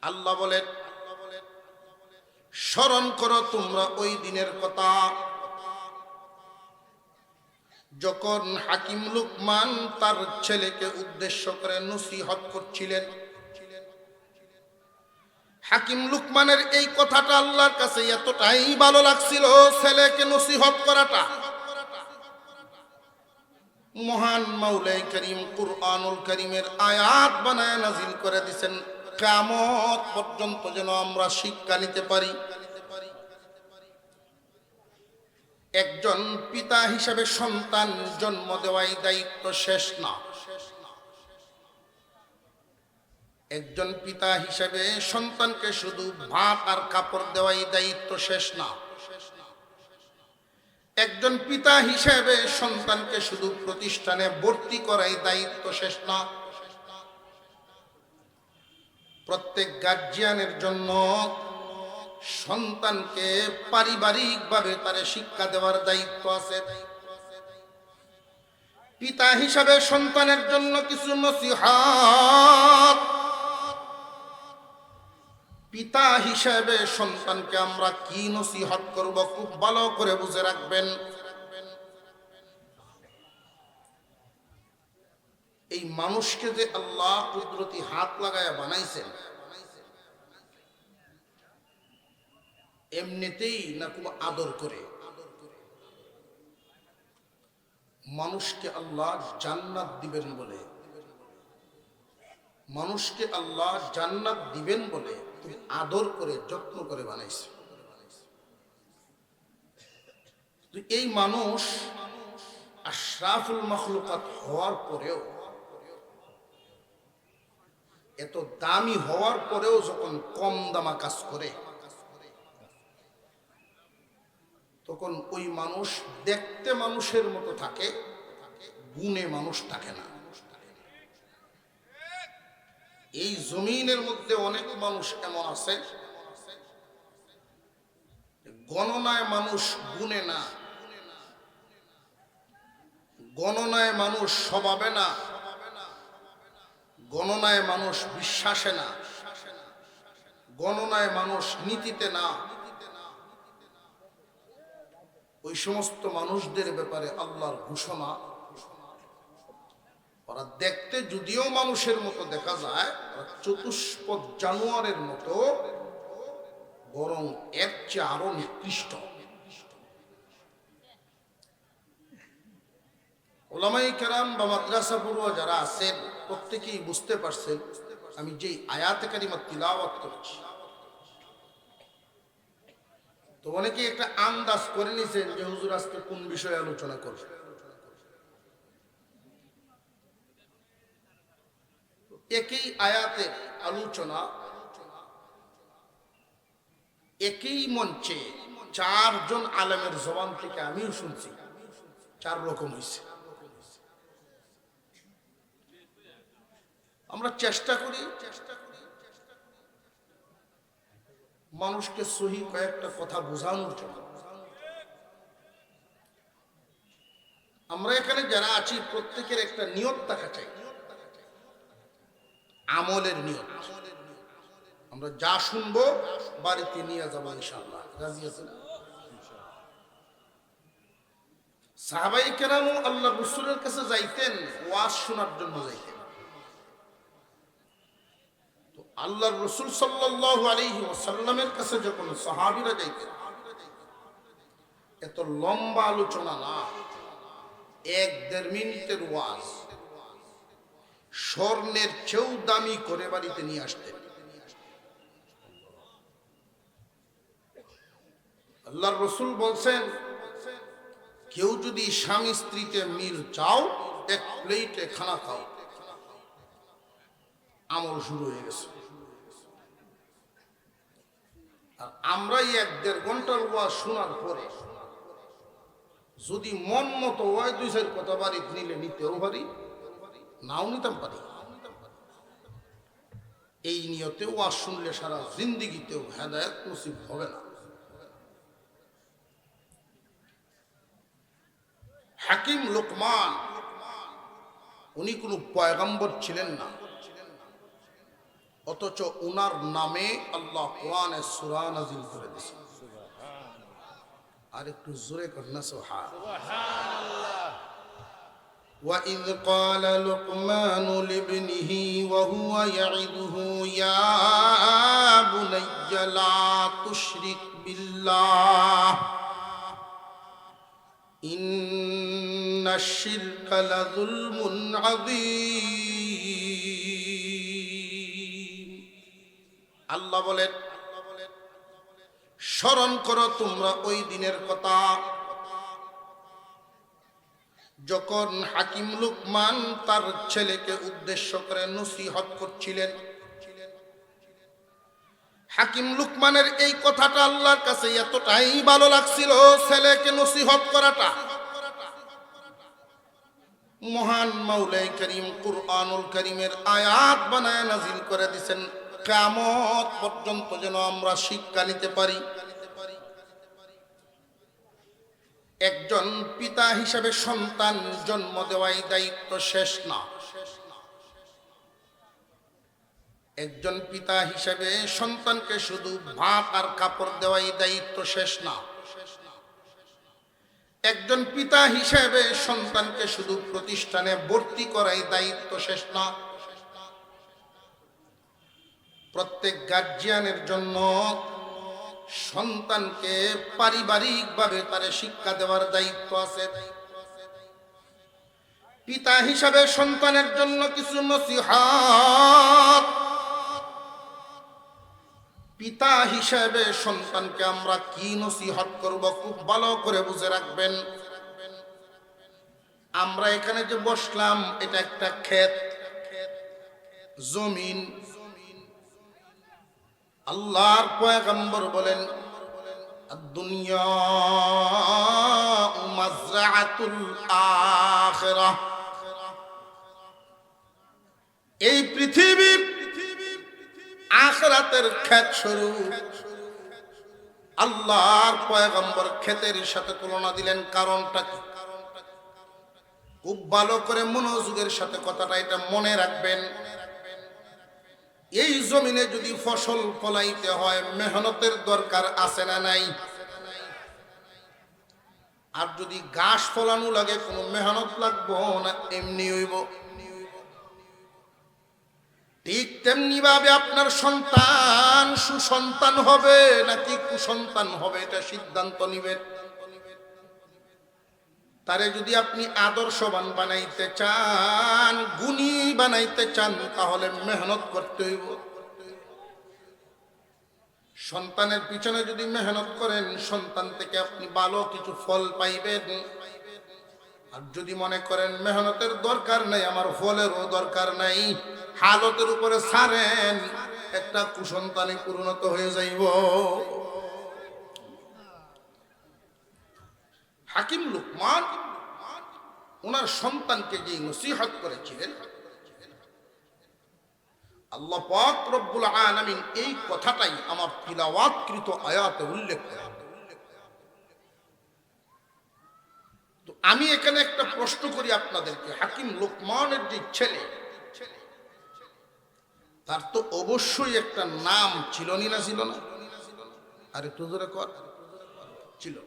আল্লাহ বলেন, স্মরণ করো তোমরা ওই দিনের কথা যখন হাকিম লুকমান তার ছেলেকে উদ্দেশ্য করে নসিহত করছিলেন। হাকিম লুকমানের এই কথাটা আল্লাহর কাছে এতটাই ভালো লাগছিল, ছেলেকে নসিহত করাটা। মহান মাওলাই করিম কুরআনুল করিমের আয়াত বানায় নাজিল করে দিয়েছেন, কিয়ামত পর্যন্ত যেন আমরা শিক্ষা নিতে পারি। একজন পিতা হিসেবে সন্তান জন্ম দেওয়াই দায়িত্ব শেষ না। একজন পিতা হিসেবে সন্তানকে শুধু ভাত আর কাপড় দেওয়াই দায়িত্ব শেষ না। একজন পিতা হিসেবে সন্তানকে শুধু প্রতিষ্ঠানে ভর্তি করাই দায়িত্ব শেষ না। প্রত্যেক গার্জিয়ানের জন্য সন্তানকে পারিবারিকভাবে তার শিক্ষা দেওয়ার দায়িত্ব আছে। পিতা হিসাবে সন্তানের জন্য কিছু নসিহত, পিতা হিসাবে সন্তানকে আমরা কি নসিহত করব খুব ভালো করে বুঝে রাখবেন। এই মানুষকে যে আল্লাহ কুদরতি হাত লাগায় বানাইছেন, এমনিতেই না খুব আদর করে। মানুষকে আল্লাহ জান্নাত দিবেন বলে, মানুষকে আল্লাহ জান্নাত দিবেন বলে খুব আদর করে যত্ন করে বানাইছে। এই মানুষ আশরাফুল মাখলুকাত হওয়ার পরেও, এত দামি হওয়ার পরেও যখন কম দামা কাজ করে, তখন ওই মানুষ দেখতে মানুষের মতো থাকে, গুণে মানুষ থাকে না। এই জমিনের মধ্যে অনেক মানুষ এমন আছে, গণনায় মানুষ গুণে না, গণনায় মানুষ স্বভাবে না, গণনায় মানুষ বিশ্বাসে না, গণনায় মানুষ নীতিতে না। ওই সমস্ত মানুষদের ব্যাপারে আল্লাহর ঘোষণা, ওরা দেখতে যদিও মানুষের মতো দেখা যায়, চতুষ্পদ জানোয়ারের মতো, বরং এর চেয়ে আরো নিকৃষ্ট। ওলামায়ে কেরাম বা মাদ্রাসা পড়ুয়া যারা আছেন প্রত্যেকেই বুঝতে পারছেন আমি যেই আয়াতে কারিমা তিলাওয়াত করছি। তো অনেকে একটা আন্দাজ করে নিছেন যে হুজুর আজকে কোন বিষয়ে আলোচনা করবে। একই আয়াতের আলোচনা একই মঞ্চে চারজন আলেমের জবান থেকে আমিও শুনছি, চার রকম হয়েছে। আমরা চেষ্টা করি মানুষকে সহি কয়েকটা কথা বোঝানোর জন্য। আমরা এখানে যারা আছি প্রত্যেকের একটা নিয়ত থাকা চাই, আমলের নিয়ত। আমরা যা শুনবো বাড়িতে নিয়ে যাবো ইনশাআল্লাহ। রাজি আছেন? সাহাবাই কেরাম আল্লাহ রাসূলের কাছে যাইতেন ওয়াজ শোনার জন্য যাইতেন। তো আল্লাহ রাসূল সাল্লাল্লাহু আলাইহি ওয়াসাল্লামের কাছে যখন সাহাবীরা যাইতেন, এত লম্বা আলোচনা না, 1-1.5 মিনিটের ওয়াজ স্বর্ণের চেয়েও দামি করে বাড়িতে নিয়ে আসতেন। আল্লাহর রাসূল বলছেন, কেউ যদি স্বামী স্ত্রীতে মিল চাও, এক প্লেটে খানা খাও, আমল শুরু হয়ে গেছে। আর আমরা 1-1.5 ঘন্টার ওয়াজ শোনার পরে যদি মন মতো হয় 2-4 কথা বাড়িতে নিলে নিতেও পারি, নাও নিতাম পারি। এই নিয়তে ওয়াজ শুনলে সারা জিন্দেগিতেও হেদায়েত নসিব হবে না। হাকিম লুকমান উনি কোনো পয়গম্বর ছিলেন না, অথচ উনার নামে আল্লাহ কোরআনে সূরা নাযিল করে দিয়েছে। আর একটু জোরে করনা সুবহানাল্লাহ। وَإِذْ قَالَ لُقْمَانُ لِابْنِهِ وَهُوَ يَعِظُهُ يَا بُنَيَّ لَا تُشْرِكْ بِاللَّهِ إِنَّ الشِّرْكَ لَظُلْمٌ عَظِيمٌ। আল্লাহ বলেন, স্মরণ করো তোমরা ওই দিনের কথা যখন হাকিম লুকমান তার ছেলেকে উদ্দেশ্য করে নসিহত করছিলেন। হাকিম লুকমানের এই কথাটা আল্লাহর কাছে এতটাই ভালো লাগছিল, ছেলেকে নসিহত করাটা। মহান মাওলাই করিম কুরআনুল করিমের আয়াত বানায় নাজিল করে দিয়েছেন, কিয়ামত পর্যন্ত যেন আমরা শিক্ষা নিতে পারি। একজন পিতা হিসেবে সন্তান জন্ম দেওয়াই দায়িত্ব শেষ না। একজন পিতা হিসেবে সন্তানকে শুধু ভাত আর কাপড় দেওয়াই দায়িত্ব শেষ না। একজন পিতা হিসেবে সন্তানকে শুধু প্রতিষ্ঠানে ভর্তি করাই দায়িত্ব শেষ না। প্রত্যেক গার্জিয়ানের জন্য সন্তানকে পারিবারিকভাবে তার শিক্ষা দেওয়ার দায়িত্ব আছে। পিতা হিসাবে সন্তানের জন্য কিছু নসিহত, পিতা হিসাবে সন্তানকে আমরা কি নসিহত করব খুব ভালো করে বুঝে রাখবেন। আমরা এখানে যে বসলাম এটা একটা ক্ষেত, জমিন। আল্লাহর পয়গম্বর বলেন, দুনিয়া মাজরাআতুল আখিরাহ। এই পৃথিবী আখিরাতের ক্ষেত স্বরূপ। আল্লাহর পয়গম্বর ক্ষেতের সাথে তুলনা দিলেন, কারণটা কি? খুব ভালো করে মনোযোগের সাথে কথাটা এটা মনে রাখবেন। এই জমিনে যদি ফসল ফলাইতে হয় মেহনতের দরকার আছে না নাই? আর যদি ঘাস ফলানো লাগে কোনো মেহনত লাগবো না, এমনি হইব? ঠিক তেমনি ভাবে আপনার সন্তান সুসন্তান হবে নাকি কুসন্তান হবে এটা সিদ্ধান্ত নিবেন। তারে যদি আপনি আদর্শবান বানাইতে চান, গুণী বানাইতে চান, তাহলে মেহনত করতে হইব। সন্তানের পিছনে যদি মেহনত করেন সন্তান থেকে আপনি ভালো কিছু ফল পাইবেন। আর যদি মনে করেন মেহনতের দরকার নাই, আমার ফলেরও দরকার নাই, হালতের উপরে ছাড়েন, একটা কুসন্তানে পরিণত হয়ে যাইব। হাকিম লুকমান ওনার সন্তানকে যে নসিহত করেছিলেন, আল্লাহ পাক রব্বুল আলামিন এই কথাটাই আমার তিলাওয়াতকৃত আয়াতে উল্লেখ করেন। তো আমি এখানে একটা প্রশ্ন করি আপনাদেরকে, হাকিম লুকমানের যে ছেলে, তার তো অবশ্যই একটা নাম ছিল না ছিল না? আর একটু জোরে কর, ছিল।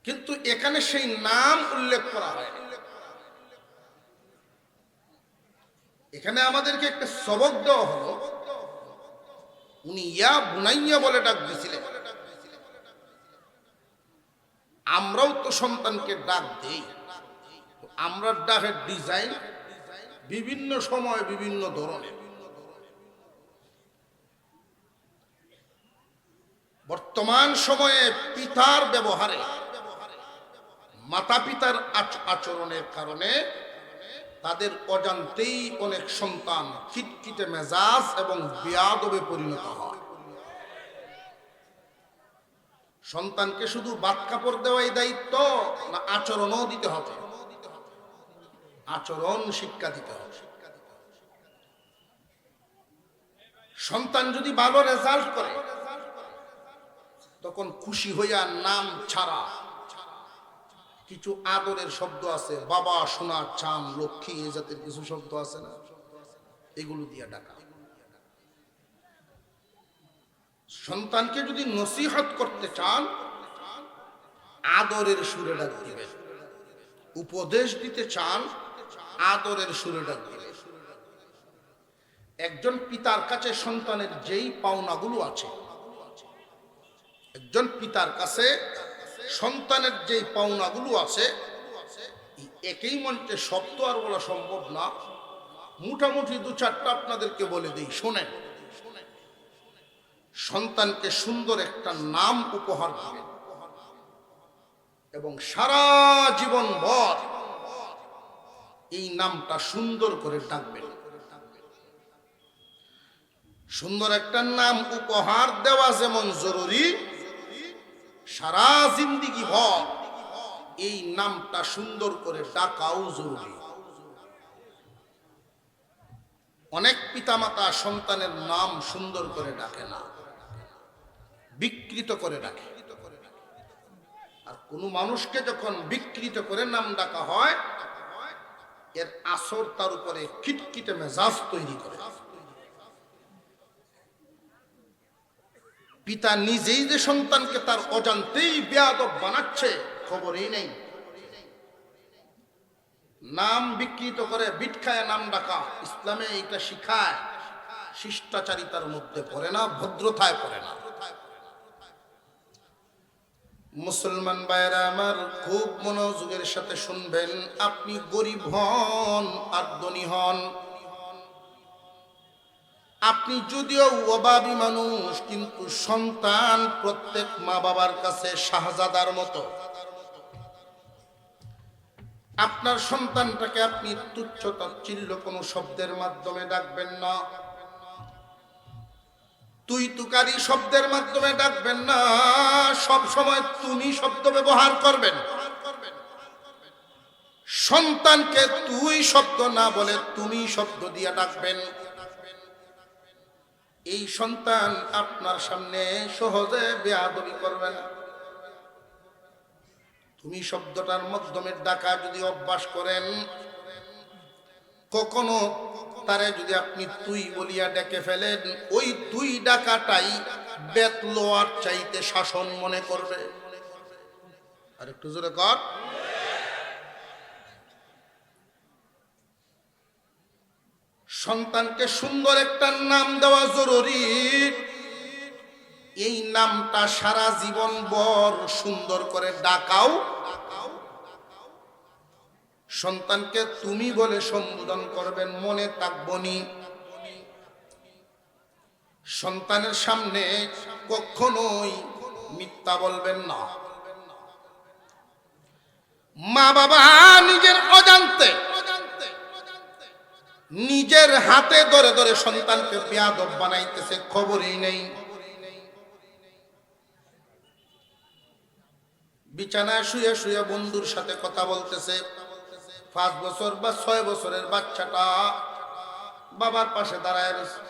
কিন্তু এখানে সেই নাম উল্লেখ করা হয়। এখানে আমাদেরকে একটা সবক দেওয়া হলো, উনি ইয়া বুনাইয়া বলে ডাক দিয়েছিলেন। আমরাও তো সন্তানকে ডাক দেই, আমরা ডাকের ডিজাইন বিভিন্ন সময় বিভিন্ন ধরনের। বর্তমান সময়ে পিতার ব্যবহারে, মাতা পিতার আচরণের কারণে তাদের অজান্তেই অনেক সন্তান খিটখিটে মেজাজ এবং বেয়াদবে পরিণত হয়। সন্তানকে শুধু ভাত কাপড় দেওয়াই দায়িত্ব না, আচরণও দিতে হবে, আচরণ শিক্ষা দিতে হবে। সন্তান যদি ভালো রেজাল্ট করে তখন খুশি হইয়া নাম ছাড়া কিছু আদরের শব্দ আছে, বাবা, সোনা, চাঁদ, লক্ষ্মী, এই জাতের কিছু শব্দ আছে না, এগুলো দিয়ে ডাকা। সন্তানকে যদি নসিহত করতে চান, আদরের সুরে ডাক দিবেন। উপদেশ দিতে চান, আদরের সুরে ডাক দিবেন। একজন পিতার কাছে সন্তানের যেই পাওনাগুলো আছে, একজন পিতার কাছে সন্তানের যেই পাওনাগুলো আছে, একই মঞ্চে সব তো আর বলা সম্ভব না, মোটামুটি দু চারটা আপনাদেরকে বলে দিই, শোনেন। সন্তানকে সুন্দর একটা নাম উপহার দিবেন এবং সারা জীবন ভর এই নামটা সুন্দর করে ডাকবেন। সুন্দর একটা নাম উপহার দেওয়া যেমন জরুরি, সারা জিন্দেগি ভর এই নামটা সুন্দর করে ডাকাও জরুরি। অনেক পিতামাতা সন্তানের নাম সুন্দর করে ডাকে না, বিকৃত করে ডাকে। আর কোনো মানুষকে যখন বিকৃত করে নাম ডাকা হয়, এর আসর তার উপরে খিটখিটে মেজাজ তৈরি করে। পিতা নিজেই যে সন্তানকে তার অজান্তেই বেয়াদব বানাচ্ছে, খবরই নেই। নাম বিকৃত করে বিটখায় নাম ডাকা ইসলামে এটা শিখায়, শিষ্টাচারিতার মধ্যে পড়ে না, ভদ্রতায় পড়ে না। মুসলমান ভাইরা আমার, খুব মনোযোগের সাথে শুনবেন। আপনি গরিব হন আর ধনী হন, আপনি যদিও অভাবী মানুষ, কিন্তু সন্তান প্রত্যেক মা বাবার কাছে শাহজাদার মতো। আপনার সন্তানটাকে আপনি তুচ্ছ তাচ্ছিল্য কোনো শব্দের মাধ্যমে ডাকবেন না, তুই তুকারি শব্দের মাধ্যমে ডাকবেন না, সব সময় তুমি শব্দ ব্যবহার করবেন। সন্তানকে তুই শব্দ না বলে তুমি শব্দ দিয়ে ডাকবেন। এই সন্তান আপনার সামনে সহজে বেয়াদবি করবে না। তুমি শব্দটার মাধ্যমে ডাকা যদি অভ্যাস করেন, কখনো তারে যদি আপনি তুই বলিয়া ডেকে ফেলেন, ওই তুই ডাকাটাই বেতলোয়ার চাইতে শাসন মনে করবে। আর একটু জোরে কর। সন্তানকে সুন্দর একটা নাম দেওয়া জরুরি। এই নামটা সারা জীবন ভর সুন্দর করে ডাকাও। সন্তানকে তুমি বলে সম্বোধন করবেন, মনে থাকবনি। সন্তানের সামনে কখনোই মিথ্যা বলবেন না। মা বাবা নিজের অজান্তে নিজের হাতে ধরে ধরে সন্তানকে বেয়াদব বানাইতেছে, খবরই নেই। বিছানায় শুয়ে শুয়ে বন্ধুর সাথে কথা বলতেছে। 5 বছর বা 6 বছরের বাচ্চাটা বাবার পাশে দাঁড়ায় রয়েছে,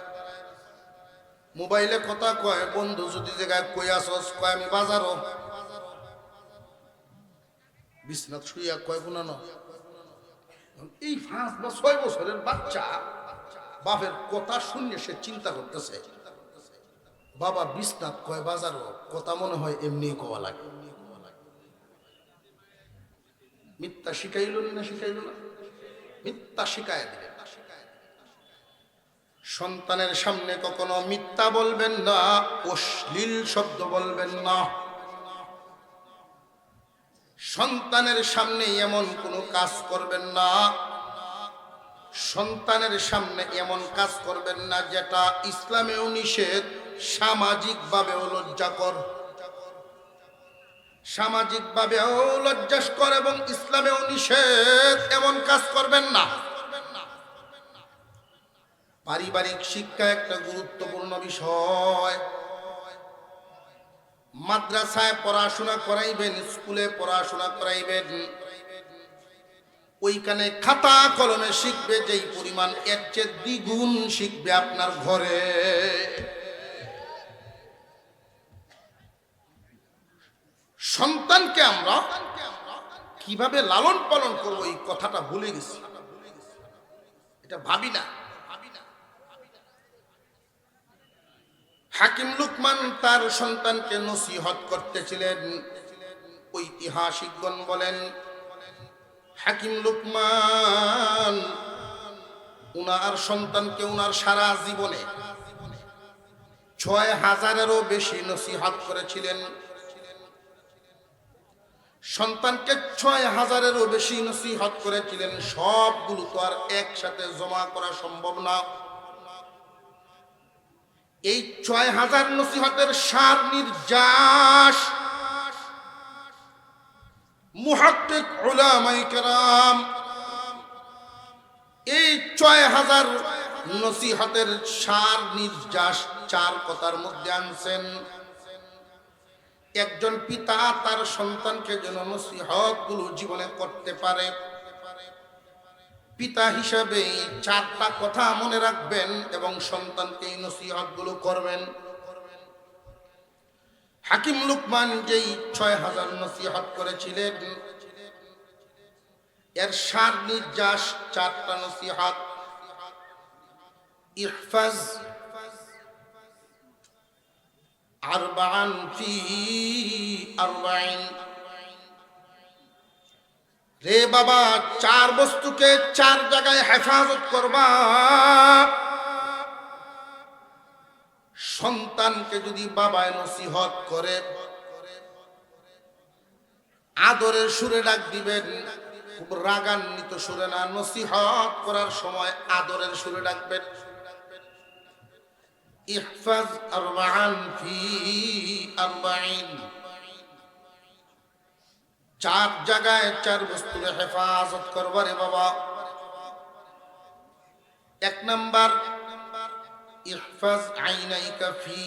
মোবাইলে কথা কয়। বন্ধু যদি জায়গায় কই আসস, কয় আমি বাজারও। বিছনাথ শুইয়া কয় গুনানো। এই 5 বা 6 বছরের বাচ্চা বাপের কথা শুনে সে চিন্তা করতেছে, বাবা বিছনাথ কয় বাজারও, কথা মনে হয় এমনি কোয়া লাগে। মিথ্যা শিখাইল না, শিখাইল না, মিথ্যা শিখায় দিলে। সন্তানের সামনে কখনো মিথ্যা বলবেন না, অশ্লীল শব্দ বলবেন না। সন্তানের সামনে এমন কোনো কাজ করবেন না, সন্তানের সামনে এমন কাজ করবেন না যেটা ইসলামেও নিষেধ, সামাজিকভাবেও লজ্জাকর। সামাজিকভাবেও লজ্জাস্কর এবং ইসলামেও নিষেধ, এমন কাজ করবেন না। পারিবারিক শিক্ষা একটা গুরুত্বপূর্ণ বিষয়। মাদ্রাসায় পড়াশোনা করাইবেন, স্কুলে পড়াশোনা করাইবেন, ওইখানে খাতা কলমে শিখবে যেই পরিমাণ, এর চেয়ে দ্বিগুণ শিখবে আপনার ঘরে। সন্তানকে আমরা কিভাবে লালন পালন করবো, এই কথাটা ভুলে গেছি, এটা ভাবি না। হাকিম লুকমান তার সন্তানকে নসিহত করতেছিলেন। ঐতিহাসিকগণ বলেন হাকিম লুকমান উনার সন্তানকে উনার সারা জীবনে ৬,০০০-এরও বেশি নসিহত করেছিলেন। সন্তানকে ৬,০০০-এরও বেশি নসিহত করেছিলেন। সবগুলো তো আর একসাথে জমা করা সম্ভব না। এই ৬,০০০ নসিহতের সার নির্যাস মুহাক্কিক উলামায়ে কেরাম এই ৬,০০০ নসিহতের সার নির্যাস ৪ কথার মধ্যে আনছেন। একজন পিতা তার সন্তানকে যেন নসিহত গুলো জীবনে করতে পারে, পিতা হিসাবে ৪টা কথা মনে রাখবেন এবং সন্তানকে এই নসিহত গুলো করবেন। হাকিম লুকমান যেই ৬,০০০ নসিহত করেছিলেন এর সার নির্যাস ৪টা নসিহত। ইহফাজ আরবাআন ফি আরবাঈন, রে বাবা ৪ বস্তুকে ৪ জায়গায় হেফাজত করবা। সন্তানকে যদি বাবায় নসিহত করে আদরের সুরে ডাক দিবেন, খুব রাগান্বিত সুরে না, নসিহত করার সময় আদরের সুরে ডাকবেন। ইহফাজ আরবাআন ফি আরবাঈন, ৪ জায়গায় ৪ বস্তুর হেফাজত করবারে বাবা। ১ নাম্বার ইহফাজ আইনাইকা ফি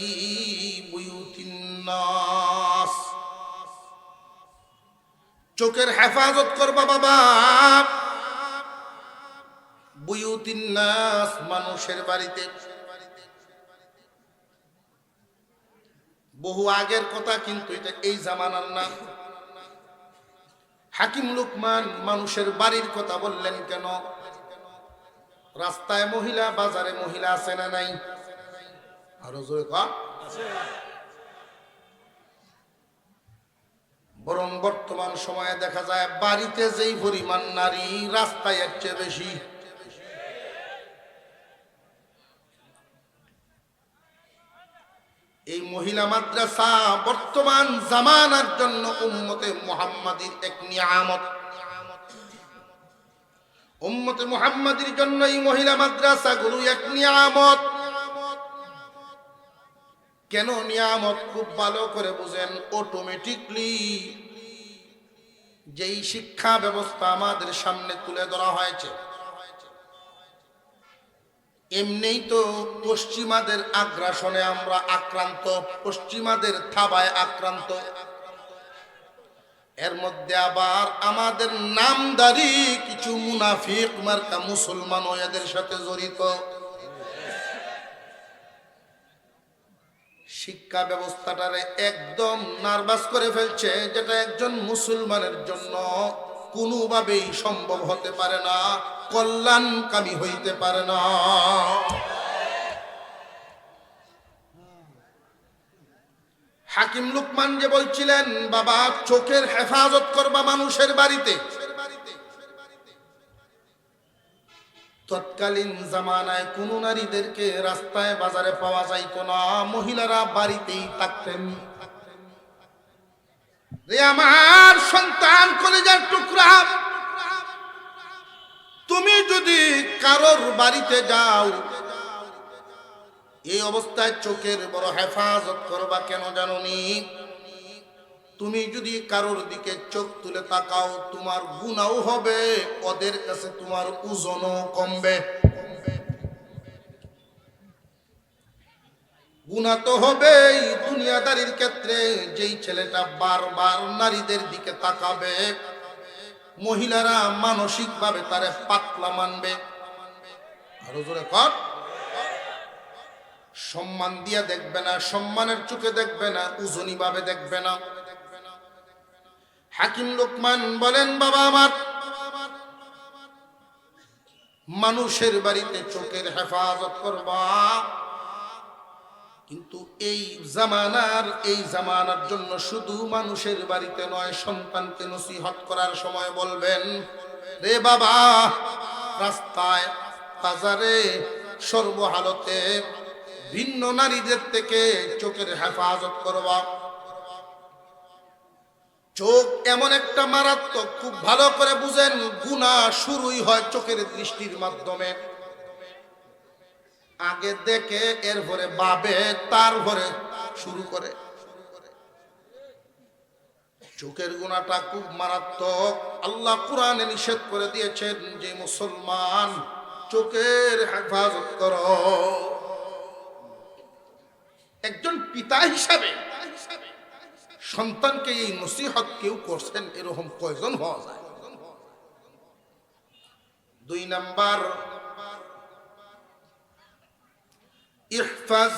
বুয়ুতিন নাস, চোখের হেফাজত করবা বাবা। বুয়ুতিন নাস, মানুষের বাড়িতে। বহু আগের কথা, কিন্তু এটা এই জামানার না। হাকিম লুকমান মানুষের বাড়ির কথা বললেন কেন? রাস্তায় মহিলা, বাজারে মহিলা আছে না নাই? আরো জোরে কর। বরং বর্তমান সময়ে দেখা যায় বাড়িতে যেই পরিমাণ নারী, রাস্তায় এর চেয়ে বেশি। এই মহিলা মাদ্রাসা বর্তমান জামানার জন্য উম্মতে মুহাম্মাদির এক নিয়ামত। উম্মতে মুহাম্মাদির জন্য এই মহিলা মাদ্রাসাগুলো এক নিয়ামত। কেন নিয়ামত? খুব ভালো করে বুঝেন। অটোমেটিকলি যেই শিক্ষা ব্যবস্থা আমাদের সামনে তুলে ধরা হয়েছে, এমনিই তো পশ্চিমাদের আগ্রাসনে আমরা আক্রান্ত, পশ্চিমাদের থাবায় আক্রান্ত। এর মধ্যে আবার আমাদের নামদারি কিছু মুনাফিক মার্কা মুসলমানও এদের সাথে জড়িত। শিক্ষা ব্যবস্থাটারে একদম নার্ভাস করে ফেলছে, যেটা একজন মুসলমানের জন্য কোনোভাবেই সম্ভব হতে পারে না, কল্যাণকামী হইতে পারে না। হাকিম লুকমান যে বলছিলেন বাবা চোখের হেফাজত করবা মানুষের বাড়িতে, তৎকালীন জামানায় কোন নারীদেরকে রাস্তায় বাজারে পাওয়া যাইত না, মহিলারা বাড়িতেই থাকতেন। রে আমার সন্তান, কলিজার টুকরা, তুমি যদি কারোর বাড়িতে যাও এই অবস্থায় চোখের বড় হেফাজত করবা। কেন জানোনি? তুমি যদি কারোর দিকে চোখ তুলে তাকাও তোমার গুনাহও হবে, ওদের কাছে তোমার ওজনও কমবে। গুনাহ তো হবেই দুনিয়াদারির ক্ষেত্রে। যেই ছেলেটা বারবার নারীদের দিকে তাকাবে, মহিলারা মানসিকভাবে তারে পাতলা মানবে। আরো জোরে কর। সম্মান দিয়া দেখবে না, সম্মানের চোখে দেখবে না, ওজনী ভাবে দেখবে না। হাকিম লুকমান বলেন বাবা আমার, মানুষের বাড়িতে চোখের হেফাজত করবা। কিন্তু এই জামানার জন্য শুধু মানুষের বাড়িতে নয়, সন্তানকে নসিহত করার সময় বলবেন, রে বাবা, রাস্তায় বাজারে সর্বহালতে ভিন্ন নারীদের থেকে চোখের হেফাজত করবা। চোখ এমন একটা মারাত্মক, খুব ভালো করে বুঝেন, গুনাহ শুরুই হয় চোখের দৃষ্টির মাধ্যমে। আগে দেখে, এরপরে ভাবে, তারপরে শুরু করে। চোখের গুনাহটা খুব মারাত্মক। আল্লাহ কোরআনে নিষেধ করে দিয়েছেন যে মুসলমান চোখের হেফাজত করো। একজন পিতা হিসাবে সন্তানকে এই নসিহত কেউ করছেন, এরকম কয়জন হওয়া যায়? 2 নাম্বার, ইহফাজ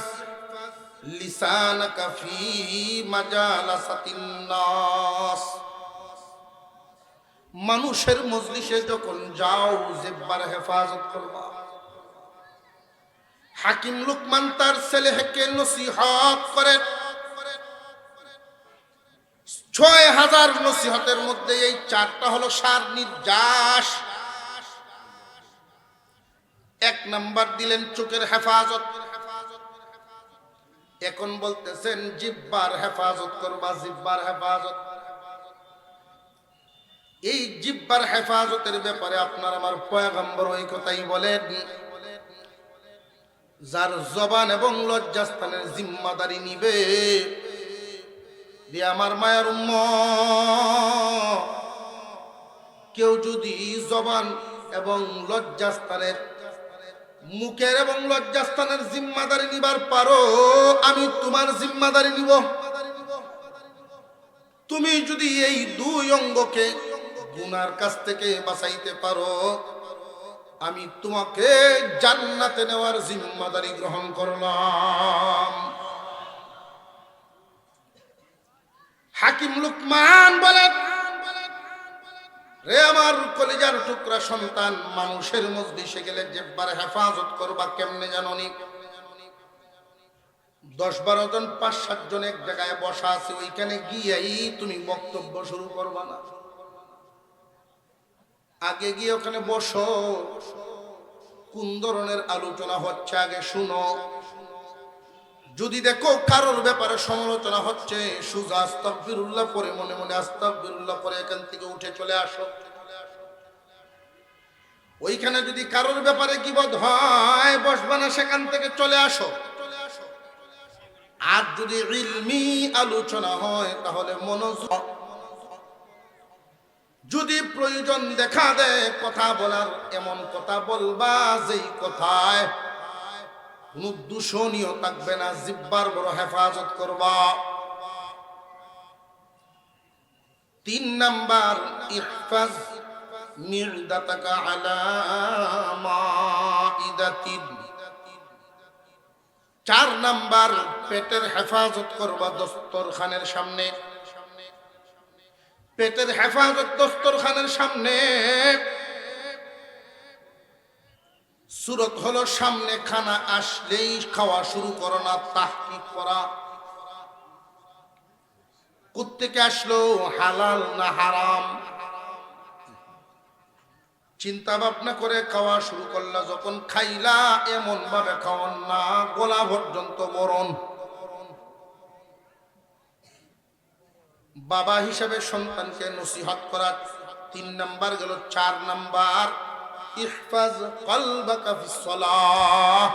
লিসানাকা ফি মাজালাসাতিন নাস। মানুষের মজলিসে যখন যাও, জিহ্বার হেফাজত করবা। হাকিম লুকমান তার ছেলেকে নসিহত করেন। 6000 নসিহতের মধ্যে এই 4টা হলো সার নির্যাস। 1 নাম্বার দিলেন চোখের হেফাজত। এখন বলতেছেন জিহ্বার হেফাজত করবা, জিহ্বার হেফাজত। এই জিহ্বার হেফাজতের ব্যাপারে আপনার আমার পয়গম্বর ওই কথাই বলেন, যার জবান এবং লজ্জাস্থানের জিম্মাদারি নিবে, যে আমার মায়ের উম্মত, কেউ যদি জবান এবং লজ্জাস্থানের, মুখের এবং লজ্জাস্থানের জিম্মাদারি নিবার পারো, আমি তোমার জিম্মাদারি নিব। তুমি যদি এই 2 অঙ্গকে গুনার কাছ থেকে বাঁচাইতে পারো, আমি তোমাকে জান্নাতে নেওয়ার জিম্মাদারি গ্রহণ করলাম। হাকিম লুকমান বলেন, রে আমার কলিজার টুকরা সন্তান, মানুষের মজলিসে গেলে জিহ্বার হেফাজত করবা কেমনে জানোনি? 10-12 জন 5-7 জন এক জায়গায় বসা আছে, ওইখানে গিয়েই তুমি বক্তব্য শুরু করবা না। আগে গিয়ে ওখানে বসো, কোন ধরনের আলোচনা হচ্ছে আগে শুনো। যদি দেখো কারোর ব্যাপারে সমালোচনা হচ্ছে, সুজা আস্তাগফিরুল্লাহ পরে, মনে মনে আস্তাগফিরুল্লাহ পরে এখান থেকে উঠে চলে আসো। ওইখানে যদি কারোর ব্যাপারে গীবত হয়, বসবা না, সেখান থেকে চলে আসো। আর যদি ইলমি আলোচনা হয়, তাহলে মনোযোগ। যদি প্রয়োজন দেখা দেয় কথা বলার, এমন কথা বলবা যেই কথায় কোনো দূষণীয় থাকবে না। জিহ্বার বড় হেফাজত করবা। 3 নাম্বার, ইহফাজ মিরদাতাকা আলা মাইদাতিন। 4 নাম্বার, পেটের হেফাজত করবা দস্তরখানের সামনে। পেটের হেফাজত দস্তরখানের সামনে। সুরত হলো সামনে খানা আসলেই খাওয়া শুরু করো না, তাহকিক করা। কোত্থেকে আসলো, হালাল না হারাম, চিন্তা ভাবনা করে খাওয়া শুরু করলা। যখন খাইলা, এমন ভাবে খাওয়ান না গলা পর্যন্ত বরণ। বাবা হিসাবে সন্তানকে নসিহত করা 3 নাম্বার গেল। 4 নাম্বার, ইহফাজ কলবাকা ফিস সালাহ।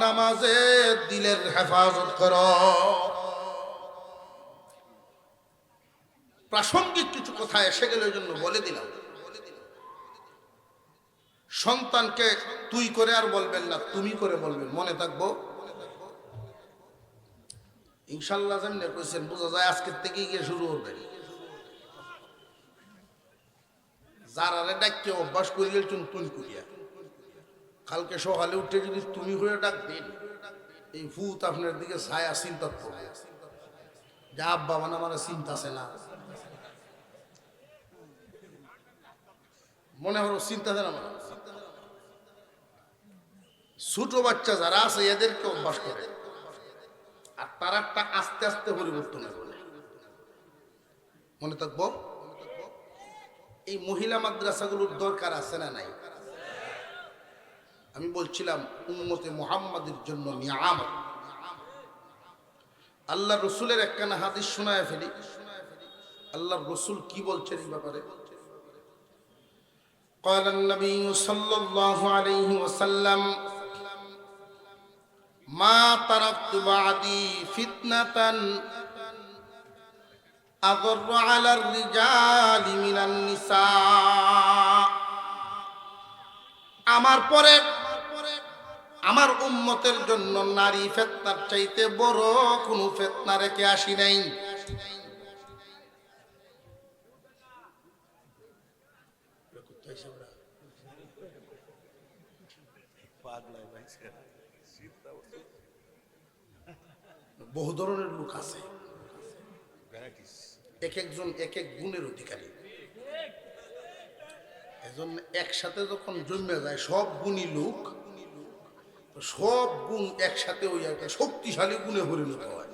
নামাজে দিলের হেফাজত করো। প্রাসঙ্গিক কিছু কথা এসে গেলে ওই জন্য বলে দিলাম। সন্তানকে তুই করে আর বলবেন না, তুমি করে বলবেন, মনে থাকবো। ইনশাল্লাহ যেমনি কইছেন, বোঝা যায় আজকের থেকে গিয়ে শুরু করবেন। যারা ডাককে অভ্যাস করিয়ে তুই করিয়া, কালকে সকালে উঠে যদি তুমি হয়ে ডাক দিন, এই ভূত আপনার দিকে ছায়া চিন্তা করবে যে আব্বা মানে আমার চিন্তা আছে না, মনে হলো চিন্তা আছে না। ছোট বাচ্চা যারা আছে এদেরকে অভ্যাস করে, আর তার একটা আস্তে আস্তে পরিবর্তন হবে। মনে থাকবো, এই মহিলা মাদ্রাসাগুলোর দরকার আছে না নাই? আমি বলছিলাম উম্মতে মুহাম্মাদের জন্য নিয়ামত। আল্লাহ রসুলের একখানা হাদিস শোনায় ফেলি। আল্লাহ রসুল কি বলছেন এই ব্যাপারে? قال النبي صلى الله عليه وسلم ما تركت بعدي فتنة أضر على الرجال من النساء। আমার পরে আমার উম্মতের জন্য নারী ফিতনার চাইতে বড় কোনো ফিতনা রেখে আসি নাই। বহু ধরনের লোক আছে, এক একজন এক এক গুণের অধিকারী। এজন্য একসাথে যখন জন্মে যায় সব গুণী লোক, সব গুণ একসাথে ওই একটা শক্তিশালী গুণে পরিণত হয়।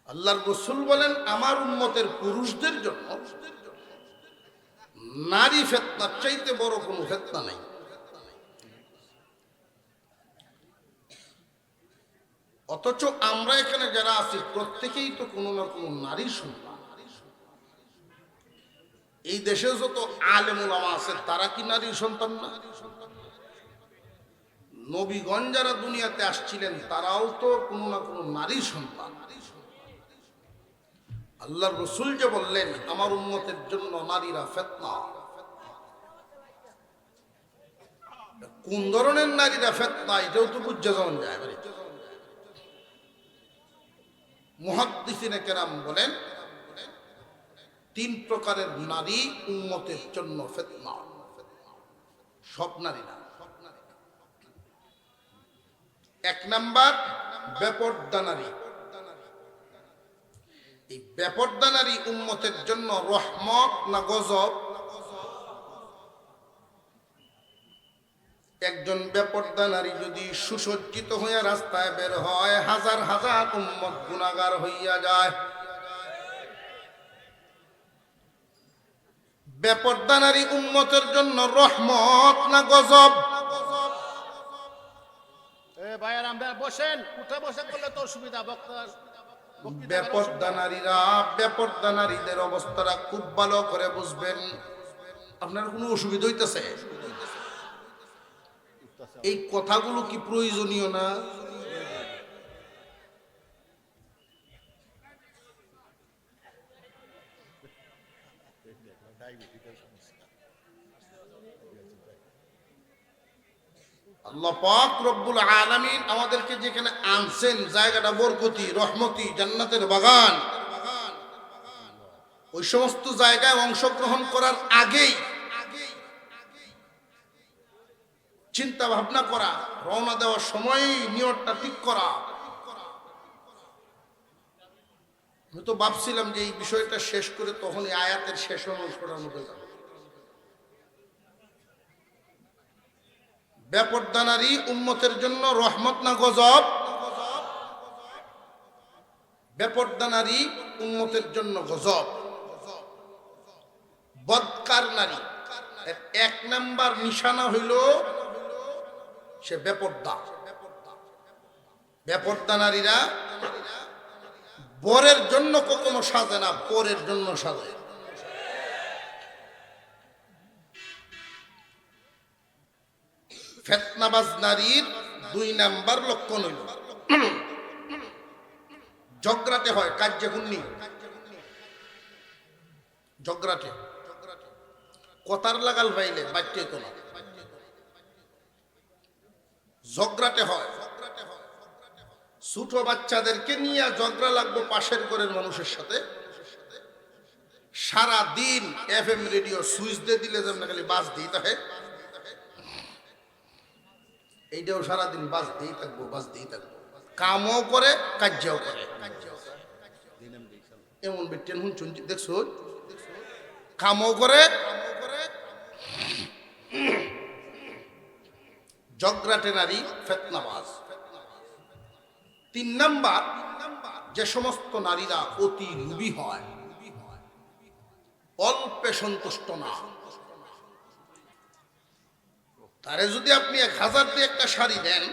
আল্লাহর রাসূল বলেন আমার উম্মতের পুরুষদের জন্য নারী ফিতনার চাইতে বড় কোনো ফিতনা নাই। অথচ আমরা এখানে যারা আছি প্রত্যেকেই তো কোনো না কোনো নারীর সন্তান। এই দেশে যত আলেম ওলামা আছে তারা কি নারীর সন্তান না? নবীগণ যারা দুনিয়াতে আসছিলেন তারাও তো কোনো না কোনো নারীর সন্তান। আল্লাহর রাসূল যে বললেন আমার উম্মতের জন্য নারীরা ফিতনা, কোন ধরনের নারীরা ফিতনা এটাও তো বুঝে যাওয়া যায়। মুহাদ্দিসিনে কেরাম বলেন তিন প্রকারের নারী উম্মতের জন্য ফিতনা। সব নারী না। এক নাম্বার বেপরদা নারী। এই বেপরদা নারী উম্মতের জন্য রহমত না গজব? একজন বেপরদা নারী যদি সুসজ্জিত হয়ে রাস্তায় বের হয় হাজার হাজার উম্মত গুনাহগার হইয়া যায়। বেপরদা নারী উম্মতের জন্য রহমত না গজব? বেপরদা নারীরা, বেপরদা নারীদের অবস্থাটা খুব ভালো করে বুঝবেন। আপনার কোনো অসুবিধা হইতেছে? এই কথাগুলো কি প্রয়োজনীয় না? আল্লাহ পাক রব্বুল আলামিন আমাদেরকে যেখানে আনছেন জায়গাটা বরকতি, রহমতি, জান্নাতের বাগান, ওই সমস্ত জায়গায় অংশগ্রহণ করার আগেই চিন্তা ভাবনা করা, রওনা দেওয়ার সময় নিয়তটা ঠিক করা। আমি তো ভাবছিলাম যে এই বিষয়টা শেষ করে তখন এই আয়াতের শেষ অংশটার মধ্যে যাব। বেপরদা নারী উম্মতের জন্য রহমত না গজব? বেপরদা নারী উম্মতের জন্য গজব। বদকার নারী এক নাম্বার নিশানা হইল সে বেপরদা। বেপরদা নারীরা বরের জন্য কখনো সাজে না, পরের জন্য সাজে। ফিতনাবাজ নারীর দুই নাম্বার লক্ষণ হইল ঝগড়াতে হয়, কাজে হুন্নি ঝগড়াতে কথার লাগাল পাইলে বাচ্চে তো না, ঝগড়াতে হয়। ছোট বাচ্চাদেরকে নিয়ে ঝগড়া লাগবে পাশের ঘরের মানুষের সাথে। সারা দিন এফএম রেডিও সুইচ দিয়ে দিলে যেমন খালি বাজ দিই থাকে, এইটাও সারাদিন বাজ দিয়েই থাকবো, বাজ দিয়েই থাকবো। কামও করে কার্যও করে। এমন বেটেন হুন দেখছো, কামও করে জগরাটে নারী ফিতনাবাজ। 3 নাম্বার, যে সমস্ত নারীরা অতি লোভী হয়, অল্পে সন্তুষ্ট না। তারে যদি আপনি 1000 দিয়ে একটা শাড়ি দেন,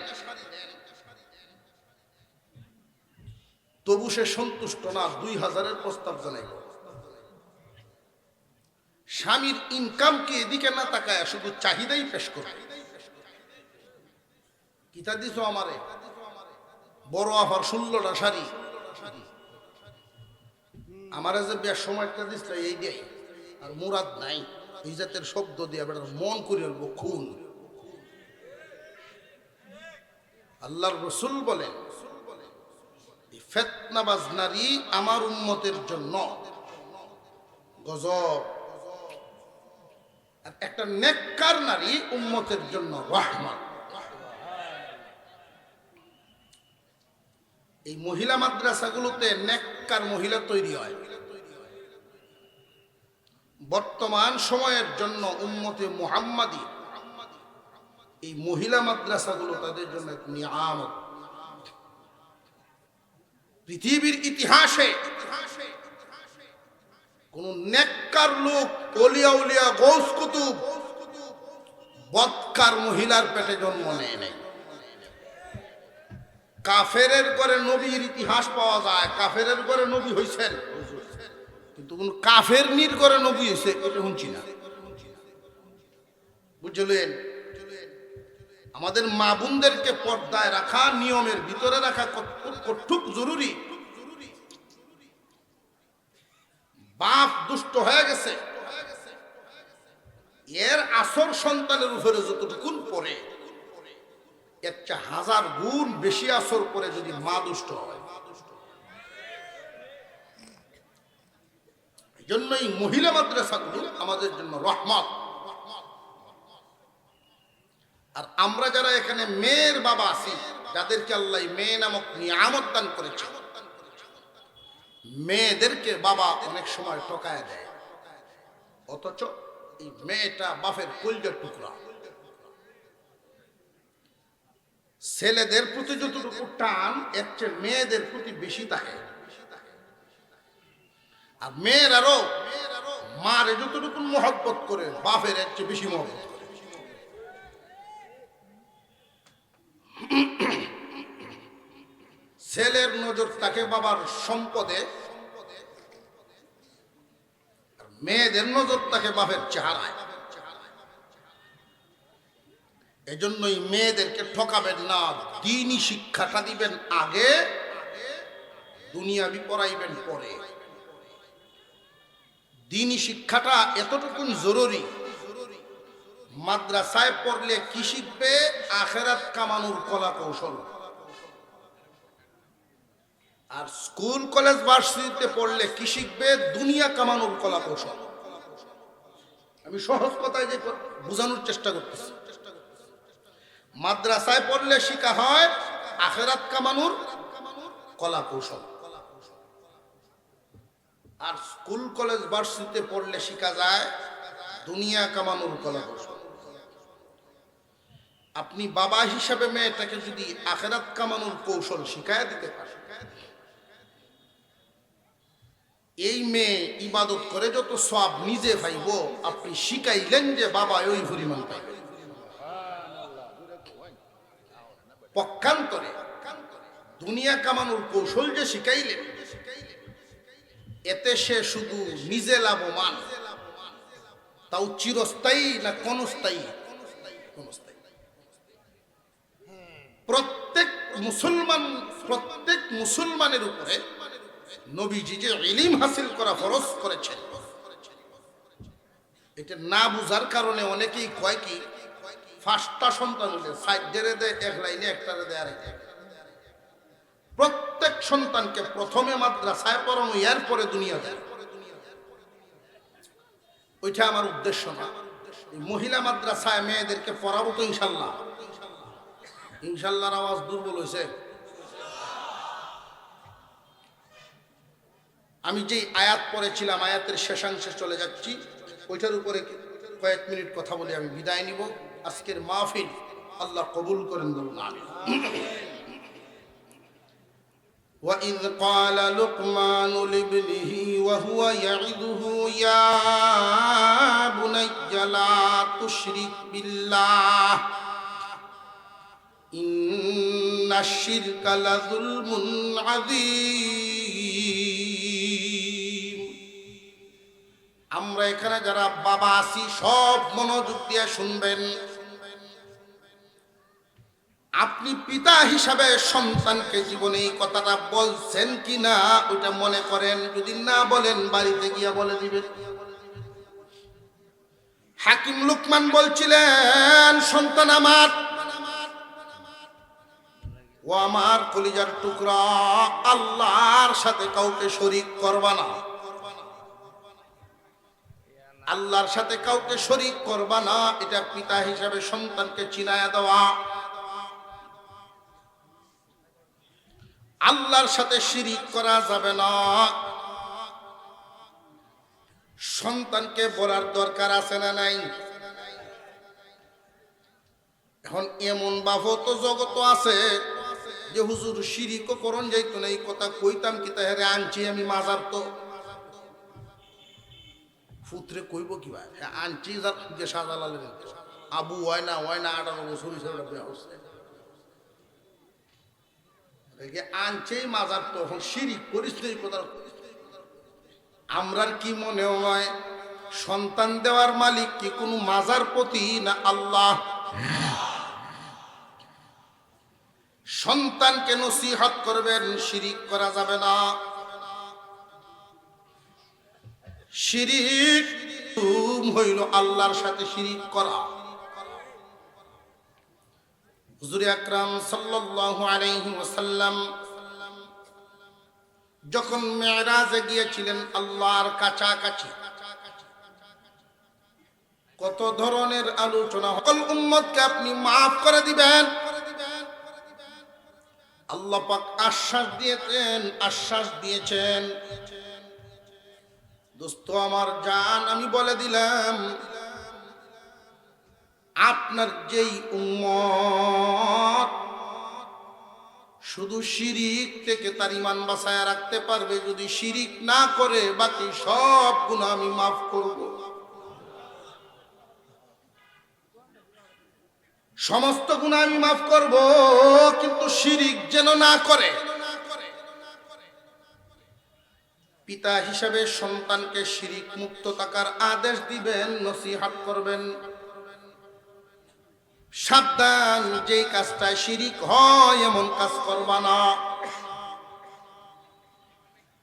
তবু সে সন্তুষ্ট না, 2000-এর প্রস্তাব জানাইব। স্বামীর ইনকামকে এদিকে না তাকায় শুধু চাহিদাই পেশ করে। কিতা দিছ আমারে, বড় আফার 16টা শাড়ি, আমারে যে বিয়ার সময়টা দিছিল এই দেয়, আর মুরাদ নাই, এই জাতের শব্দ দিয়ে বেটার মন করে খুন। আল্লাহর রাসূল বলেন, ফিতনাবাজ নারী আমার উম্মতের জন্য গজব, আর একটা নেককার নারী উম্মতের জন্য রহমত। এই মহিলা মাদ্রাসাগুলোতে নেককার মহিলা তৈরি হয়। বর্তমান সময়ের জন্য উম্মতে মুহাম্মাদী এই মহিলা মাদ্রাসাগুলো তাদের জন্য এক নিয়ামত। পৃথিবীর ইতিহাসে কোন নেককার লোক, ওলিয়া উলিয়া, গৌস কুতুব বদকার মহিলার পেটে জন্ম নেয় নাই। কাফেরের ঘরে নবীর ইতিহাস পাওয়া যায়, কাফেরের ঘরে নবী হইছেন, কিন্তু কোন কাফের নির ঘরে নবী হইছে এটা শুনছি না। বুঝলেন? আমাদের মা বোনদেরকে পর্দায় রাখা, নিয়মের ভিতরে রাখা কতটুক জরুরি। বাপ দুষ্ট হয়ে গেছে, এর আসর সন্তানের উপরে যতটুকুন পড়ে, এর চেয়ে 1000 গুণ বেশি আসর পরে যদি মা দুষ্ট হয়। এই জন্যই মহিলা মাদ্রাসাগুলো আমাদের জন্য রহমত। আর আমরা যারা এখানে মেয়ের বাবা আছি, যাদেরকে আল্লাহ মেয়ে নামক নিয়ামত দান করেছে, মেয়েদেরকে বাবা অনেক সময় ঠকায় দেয়, অথচ এই মেয়েটা বাপের কলিজার টুকরা। ছেলেদের প্রতি যতটুকু টান, এর চেয়ে মেয়েদের প্রতি বেশি থাকে। আর মেয়েরারও মারে যতটুকু মহব্বত করে, বাপের এর চেয়ে বেশি মহব্বত করে। ছেলের নজর থাকে বাবার সম্পদে, মেয়েদের নজর থাকে বাপের চেহারায়। এজন্যই মেয়েদেরকে ঠকাবেন না, দ্বীনি শিক্ষাটা দিবেন আগে, দুনিয়াবি পড়াইবেন পরে। দ্বীনি শিক্ষাটা এতটুকু জরুরি, মাদ্রাসায় পড়লে কি শিখবে? আখিরাত কামানোর কলা কৌশল। আর স্কুল কলেজ ভার্সিটিতে পড়লে কি শিখবে? দুনিয়া কামানোর কলা কৌশল। আমি সহজ কথায় যে বোঝানোর চেষ্টা করতেছি, মাদ্রাসায় পড়লে শিখা হয় আখিরাত কামানোর কলা কৌশল, আর স্কুল কলেজ ভার্সিটিতে পড়লে শিখা যায় দুনিয়া কামানোর কলা কৌশল। আপনি বাবা হিসাবে মেয়েটাকে যদি আখিরাত কামানোর কৌশল শিখায় দিতে পারেন, এই মেয়ে ইবাদত করে যত সওয়াব নিজে পাইব, আপনি শিখাইলেন যে বাবা ওই পরিমাণ পাইবে। পক্ষান্তরে দুনিয়া কামানোর কৌশল যে শিখাইলেন, এতে সে শুধু নিজে লাভবান, তাও চিরস্থায়ী না ক্ষণস্থায়ী? প্রত্যেক মুসলমানের উপরে নবীজি যে ইলম হাসিল করা ফরজ করেছেন, এটা না বুঝার কারণে অনেকেই কয় কি 5টা সন্তান হলে 60 দেয়, এক লাইনে একটারে দেয় আরেকটা। প্রত্যেক সন্তানকে প্রথমে মাদ্রাসায় পড়ানো, এরপরে দুনিয়া দেয়। ওইটা আমার উদ্দেশ্য না। মহিলা মাদ্রাসায় মেয়েদেরকে পড়াবো তো ইনশাল্লাহ। ইনশাল্লাহর আওয়াজ দুর্বল হয়েছে। আমি যেই আয়াত পড়েছিলাম, আয়াতের শেষাংশে চলে যাচ্ছি, ওইটার উপরে কয়েক মিনিট কথা বলে আমি বিদায় নিব। আজকের মাহফিল আল্লাহ কবুল করেন, বলুন আমিন। وَإِذْ قَالَ لُقْمَانُ لِابْنِهِ وَهُوَ يَعِظُهُ يَا بُنَيَّ لَا تُشْرِكْ بِاللَّهِ إِنَّ الشِّرْكَ لَظُلْمٌ عَظِيمٌ। আমরা এখানে যারা বাবা আছি সব মনোযোগ দিয়ে শুনবেন। আপনি পিতা হিসাবে সন্তানকে জীবনে এই কথাটা বলছেন কি না ওটা মনে করেন, যদি না বলেন বাড়িতে গিয়া বলে দিবেন। হাকিম লুকমান বলছিলেন, সন্তান আমার, ও আমার কলিজার টুকরা, আল্লাহর সাথে কাউকে শরীক করবা না, আল্লাহর সাথে কাউকে শরীক করবা না। এটা পিতা হিসাবে সন্তানকে চিনায়া দেওয়া। আল্লাহর সাথে শিরিক করা যাবে না। সন্তানকে বলার দরকার আছে না নাই? এখন এমন বাবু তো জগত আছে যে হুজুর শিরিকও করন যাইতো না, এই কথা কইতাম কি তাহারে আনছি আমি মাজার, তো পুত্রে কইব কি ভাই আনছি যে শাহজালালের আবু হয় না 18 বছর হিসেবে আনছেই মাজার, তো এখন শিরিক করিস এই কথা। আমরার কি মনে হয় সন্তান দেওয়ার মালিক কি কোনো মাজার পতি না আল্লাহ? সন্তানকে নসিহত করবেন, শিরিক করা যাবে না। শিরিক হইল আল্লাহর সাথে শিরিক করা। হুজুর আকরাম সাল্লাল্লাহু আলাইহি ওয়াসাল্লাম যখন মেরাজে গিয়েছিলেন আল্লাহর কাছাকাছি, কত ধরনের আলোচনা, সকল উম্মতকে আপনি মাফ করে দিবেন। আল্লাহ পাক আশ্বাস দিয়েছেন। দোস্ত আমার জান, আমি বলে দিলাম, আপনার যেই উম্মত শুধু শিরিক থেকে তার ঈমান বাঁচায়া রাখতে পারবে, যদি শিরিক না করে বাকি সব গুনাহ আমি মাফ করব। সমস্ত গুনাহ আমি মাফ করব, কিন্তু শিরিক যেন না করে। পিতা হিসাবে সন্তানকে শিরিক মুক্ত থাকার আদেশ দিবেন, নসিহত করবেন। সাবধান, যেই কাজটায় শিরিক হয় এমন কাজ করবা না।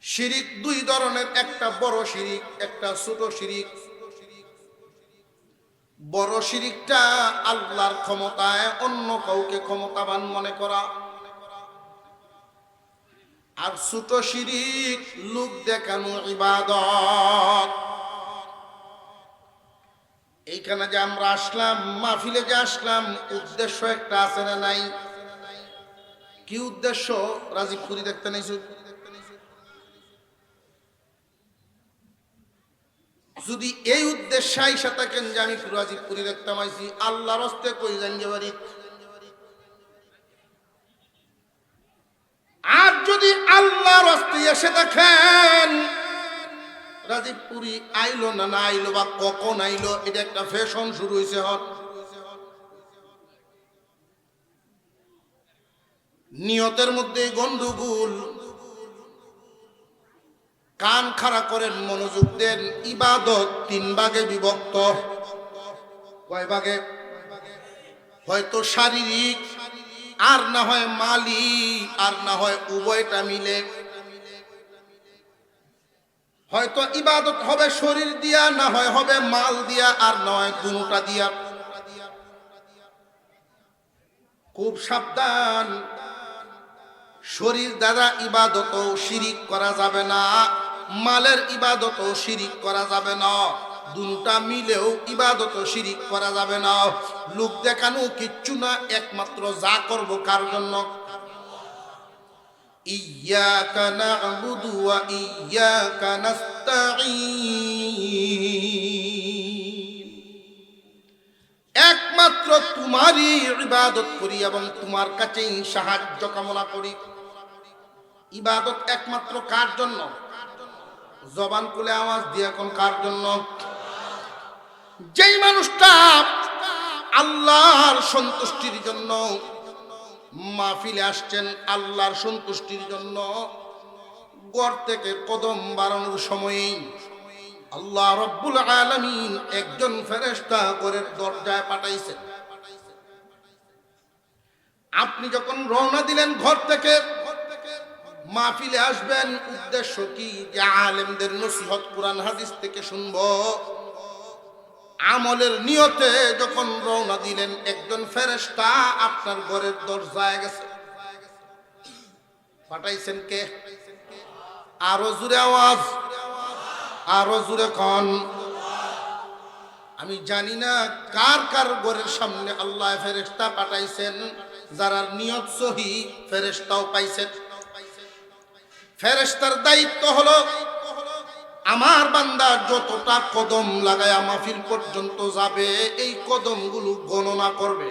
শিরিক দুই ধরনের, একটা বড় শিরিক, একটা ছোট শিরিক। বড় শিরিকটা আল্লাহর ক্ষমতায় অন্য কাউকে ক্ষমতাবান মনে করা, আর ছোট শিরিক লোক দেখানো ইবাদত। এইখানে যে আমরা আসলাম, মাহফিলে যে আসলাম, উদ্দেশ্য একটা আছে না নাই? কি উদ্দেশ্য? রাজীবপুরি দেখতে নাইছো? যদি এই উদ্দেশ্যে আইসা থাকেন যে আমি রাজীবপুরি দেখতাম আইছি, আল্লাহর হস্তে কই জানতে পারি। আর যদি আল্লাহর হস্তে এসে দেখেন রাজীবপুরি আইলো না আইলো বা কখন আইলো, এটা একটা ফ্যাশন শুরু হয়েছে। নিয়তের মধ্যে গন্ডগোল। কান খাড়া করেন, মনোযোগ দেন। ইবাদত 3 ভাগে বিভক্ত। কয় ভাগে? হয়তো শারীরিক, আর না হয় মালি, আর না হয় উভয়টা মিলে। হয়তো ইবাদত হবে শরীর দিয়া, না হয় হবে মাল দিয়া, আর না হয় দুটোটা দিয়া। খুব সাবধান, শরীর দ্বারা ইবাদতও শিরিক করা যাবে না, মালের ইবাদতও শিরিক করা যাবে না, দুটা মিলেও ইবাদতও শিরিক করা যাবে না। লোক দেখানো কিচ্ছু না, একমাত্র যা করব কার জন্য? ইয়্যাকা না'বুদু ওয়া ইয়্যাকা নাস্তাঈন। একমাত্র তোমারই ইবাদত করি এবং তোমার কাছেই সাহায্য কামনা করি। ইবাদত একমাত্র কার জন্য? জবান খুলে আওয়াজ দিয়ে কোন কার জন্য? যেই মানুষটা আল্লাহর সন্তুষ্টির জন্য মাহফিলে আসছেন, আল্লাহর সন্তুষ্টির জন্য, ঘর থেকে কদম বাড়ানোর সময়ই আল্লাহ রব্বুল আলামিন একজন ফেরেশতা ঘরের দরজায় পাঠাইছেন। আপনি যখন রওনা দিলেন ঘর থেকে মাহফিলে আসবেন, উদ্দেশ্য কি? যে আলেমদের নসিহত কোরআন হাদিস থেকে শুনবো। আমলের নিয়তে যখন রওনা দিলেন, একজন ফেরেশতা আপনার ঘরের দরজায় গেছে। পাঠাইছেন কে? আরো জোরে আওয়াজ, আরো জোরে কোন। আমি জানি না কার কার ঘরের সামনে আল্লাহ ফেরেশতা পাঠাইছেন। যারা নিয়ত সহি ফেরেশতাও পাইছেন। ফেরেশতার দায়িত্ব হলো আমার বান্দা যতটা কদম লাগায় মাহফিল পর্যন্ত যাবে, এই কদমগুলো গণনা করবে।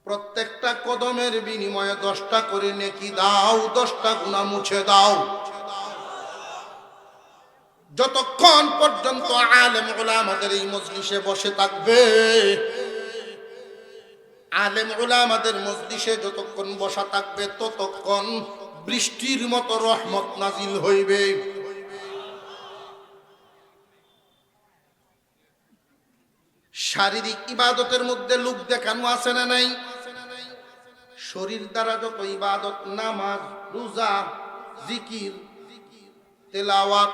প্রত্যেকটা কদমের বিনিময়ে 10টা করে নেকি দাও, 10টা গুনাহ মুছে দাও। যতক্ষণ পর্যন্ত আলেম উলামাদের এই মজলিসে বসে থাকবে, আলেম উলামাদের মজলিসে যতক্ষণ বসা থাকবে, ততক্ষণ বৃষ্টির মতো রহমত নাজিল হইবে। শারীরিক ইবাদতের মধ্যে লোক দেখানো আছে না নাই? শরীর দ্বারা যত ইবাদত, নামাজ, রোজা, জিকির, তেলাওয়াত,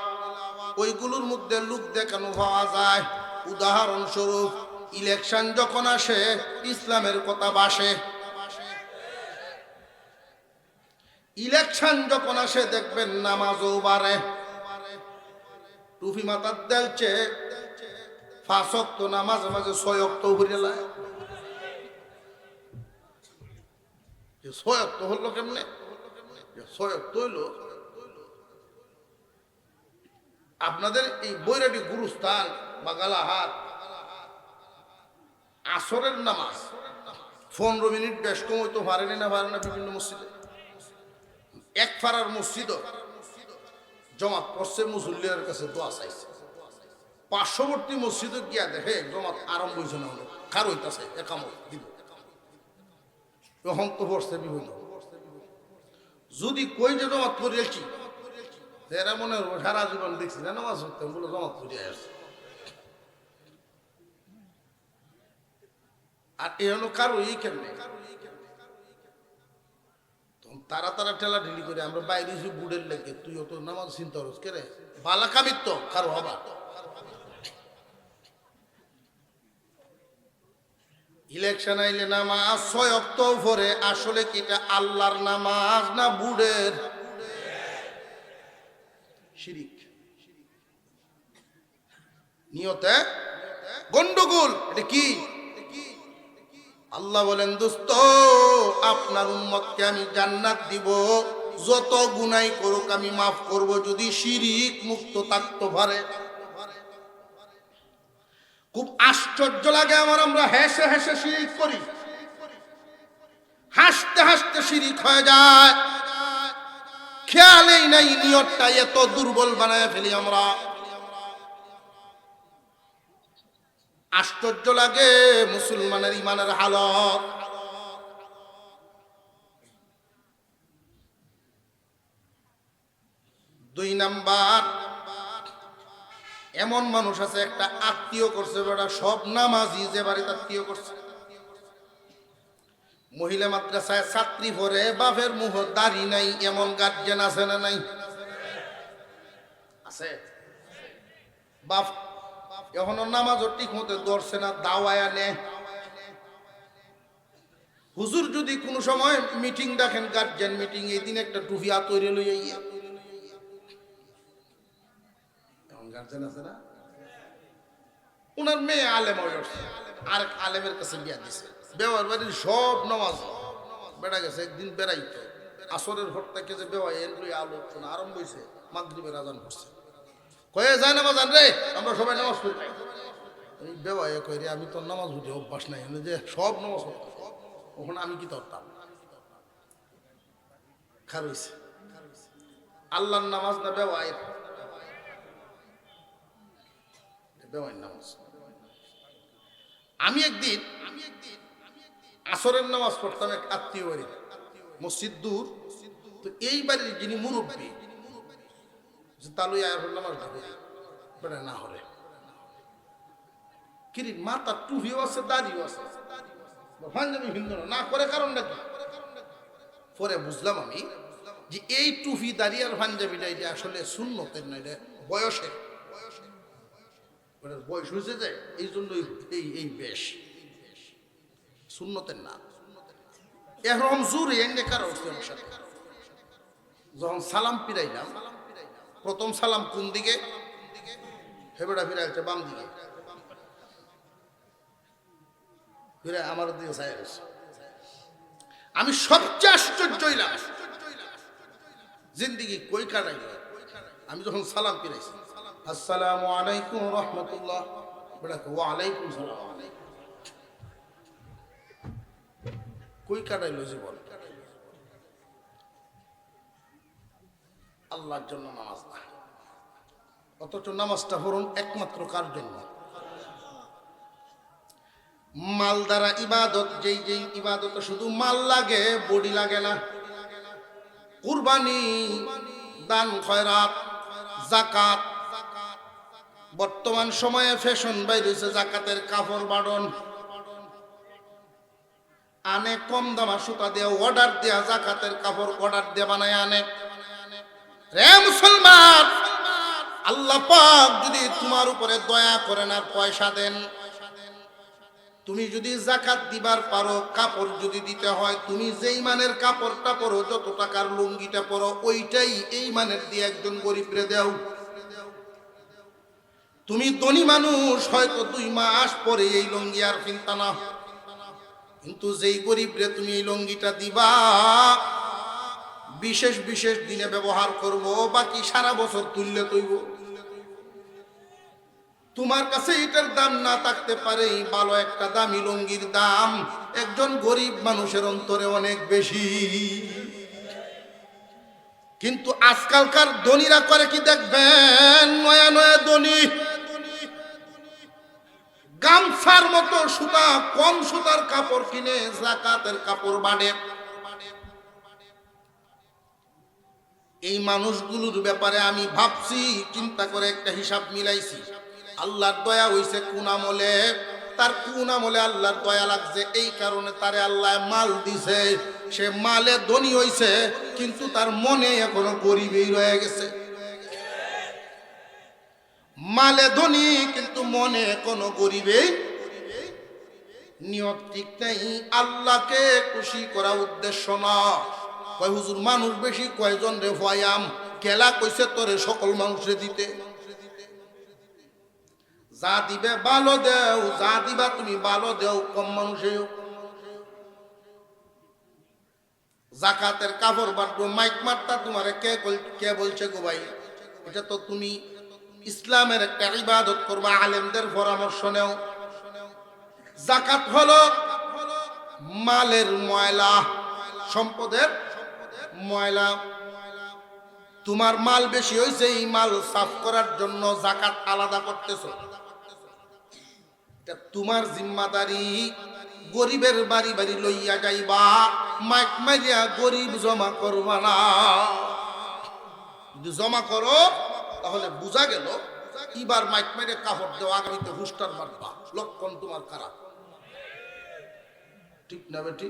ওইগুলোর মধ্যে লোক দেখানো পাওয়া যায়। উদাহরণস্বরূপ ইলেকশন যখন আসে, ইসলামের কথা বাসে। ইলেকশন যখন আসে দেখবেন নামাজও বাড়ে, টুপি মাথার দেলছে, 5 ওয়াক্ত নামাজ মাঝে 6 ওয়াক্ত ঘুরে লায়। 6 ওয়াক্ত হলো কেমনে? 6 ওয়াক্ত হইলো আপনাদের এই বৈরাটি গুরুস্থান বা গালাহাট আসরের নামাজ 15 মিনিট বেশ কম হইতে পারেনি না, পারে না। বিভিন্ন মসজিদে, এক ফারার মসজিদ জমাত পড়ছে, মুসল্লিয়ার কাছে দোয়া চাইছে। পার্শ্ববর্তী মসজিদে গিয়া দেখে জমাত আরম্ভ হয়েছে না, কার হইতাছে একামত দিব, তখন তো পড়ছে বিভিন্ন। যদি কই যে জমাত পড়িয়েছি, এরা মনে হয় সারা জীবন দেখছি না নামাজ পড়তে, বলে জমাত পড়িয়ে আসছে। আর এ হলো কারো এই কেমনে তারা তারা ঠেলা ঢিলি করে আমরা বাইরে বুড়ের লেগে, তুই অত নামাজ চিন্তা করস কে রে? বালা কাবির তো কারো হবা। ইলেকশন আইলে নামাজ 6 ওয়াক্ত পরে, আসলে কি এটা আল্লাহর নামাজ না বুড়ের? শিরিক, নিয়তে গন্ডগোল। এটা কি? আল্লাহ বলেন, দোস্ত আপনার উম্মতকে আমি জান্নাত দিব, যত গুনাই করুক আমি মাফ করব, যদি শিরিক মুক্ত থাকতে পারে। খুব আশ্চর্য লাগে আমার, আমরা হেসে হেসে শিরিক করি, হাসতে হাসতে শিরিক হয়ে যায়, খেয়ালেই নাই নিয়তটা এত দুর্বল বানায় ফেলি আমরা। আশ্চর্য লাগে মুসলমানের ইমানের হালত। দুই নাম্বার, এমন মানুষ আছে একটা আত্মীয় করছে, বেটা সব নামাজি যে বাড়িতে আত্মীয় করছে। মহিলা মাদ্রাসায় ছাত্রী পড়ে, বাপের মুখ দাড়ি নাই, এমন গার্জেন আছে না নাই? আছে। বাপ এখনো নামাজও ঠিক মতো ধরছে না, দাওয়ায়া নেয়। হুজুর যদি কোনো সময় মিটিং ডাকেন, গার্জেন মিটিং, এই দিন একটা টুফিয়া তৈরি লইয়া, এমন গার্জেন আছে না? উনার মেয়ে আলেম হয়ে উঠছে, আর আলেমের কাছে বিয়া দিছে, বেওয়ার বাড়ির সব নামাজ বেড়া গেছে। একদিন বেড়াইতো, আসরের ভোট থেকে যে বেওয়া এগুলি আলোচনা আরম্ভ হয়েছে, মাগরিবের আজান করছে, কয়ে যায় নামাজ আন রে, আমরা সবাই নামাজ পড়ি। এই বেওয়ায় কইরে আমি তো নামাজ বুঝে অভ্যাস নাই যে সব নামাজ পড়তাম ওখানে আমি কি করতাম খারইছে আল্লাহর নামাজ না বেওয়ায় বেওয়ায় নামাজ আমি একদিন আসরের নামাজ পড়তাম এক আত্মীয় বাড়ি মসজিদ দূর তো এই বাড়ির যিনি মুরব্বী তালুই আয়ার নামাজ বেড়া না হলে কিরি মাথা টুপিও আছে দাড়িও আছে পাঞ্জাবি হিন্দু না করে কারণটা কি পরে বুঝলাম আমি যে এই টুপি দাড়ি আর পাঞ্জাবিটা এটা আসলে সুন্নতের না এটা বয়সের বয়স হয়েছে যে এই জন্য এই বেশ সুন্নতের না এরকম জোরে এনে কারো আমার সাথে যখন সালাম ফিরাইলাম প্রথম সালাম কোন দিকে হেবেটা ফিরাইছে বাম দিকে ফিরে আমার দিকে চাই আমি সবচেয়ে আশ্চর্য হইলাম জিন্দিগি কই কাটাইল আমি যখন সালাম ফিরাইছি আসসালামু আলাইকুম রহমতুল্লাহ বেটা ওয়ালাইকুম সালাম কই কাটাইল জীবন আল্লাহর জন্য নামাজ না অথচ নামাজটা হরণ একমাত্র কার জন্য মাল দ্বারা ইবাদত যেই যেই ইবাদত শুধু মাল লাগে বডি লাগে না কুরবানি দান খয়রাত যাকাত বর্তমান সময়ে ফ্যাশন বাইরেছে যাকাতের কাপড় বাড়ন আনে কম দামা সুতা দিয়ে অর্ডার দেয়া যাকাতের কাপড় অর্ডার দিয়ে বানায় আনে রে মুসলমান আল্লাহ পাক যদি তোমার উপরে দয়া করেন আর পয়সা দেন তুমি যদি যাকাত দিবার পারো কাপড় যদি দিতে হয় তুমি যেই মানের কাপড়টা পরো যত টাকার লুঙ্গিটা পরো ওইটাই এই মানের দিয়ে একজন গরিবরে দাও তুমি ধনী মানুষ হয়তো 2 মাস পরে এই লুঙ্গি আর কিনতা না কিন্তু যেই গরিবরে তুমি এই লুঙ্গিটা দিবা বিশেষ বিশেষ দিনে ব্যবহার করব বাকি সারা বছর তুললে তৈব তোমার কাছে এটার দাম না থাকতে পারে ভালো একটা দামি লুঙ্গির দাম একজন গরিব মানুষের অন্তরে অনেক বেশি কিন্তু আজকালকার ধনীরা করে কি দেখবেন নয়া নয়া ধনী গামছার মতো সুতা কম সুতার কাপড় কিনে যাকাতের কাপড় বাড়ে এই মানুষগুলোর ব্যাপারে আমি ভাবছি চিন্তা করে একটা হিসাব মিলাইছি আল্লাহর দয়া হইছে কোন আমলে তার কোন আমলে আল্লাহর দয়া লাগছে এই কারণে তারে আল্লাহ মাল দিছে সে মালে ধনী হইছে কিন্তু তার মনে এখনো গরিবই রয়ে গেছে মালে ধনী কিন্তু মনে এখনো গরিবই নিয়ত ঠিক নাই আল্লাহকে খুশি করা উদ্দেশ্য না কয় হুজুর মানুষ বেশি কয়জন রে ভয়াম কেলা কইছে তোরে সকল মানুষে দিতে যা দিবে ভালো দেও যা দিবা তুমি ভালো দেও কম মানুষে যাকাতের কাপড় বাটবো মাইক মারতা তোমারে কে বলছে গো ভাই এটা তো তুমি ইসলামের একটা ইবাদত করবা আলেমদের পরামর্শ নেও যাকাত হলো মালের ময়লা সম্পদের ময়লা তোমার মাল বেশি হয়েছে এই মাল সাফ করার জন্য যাকাত আলাদা করতেছো এটা তোমার জিম্মাদারি গরিবের বাড়ি বাড়ি লইয়া যাইবা মাইক মারিয়া গরিব জমা করবা না যদি জমা করো তাহলে বোঝা গেল এবার মাইক মারিয়া কাপড় দেওয়া আগামীতে হুস্টার মারবা লক্ষণ তোমার খারাপ ঠিক না বেটি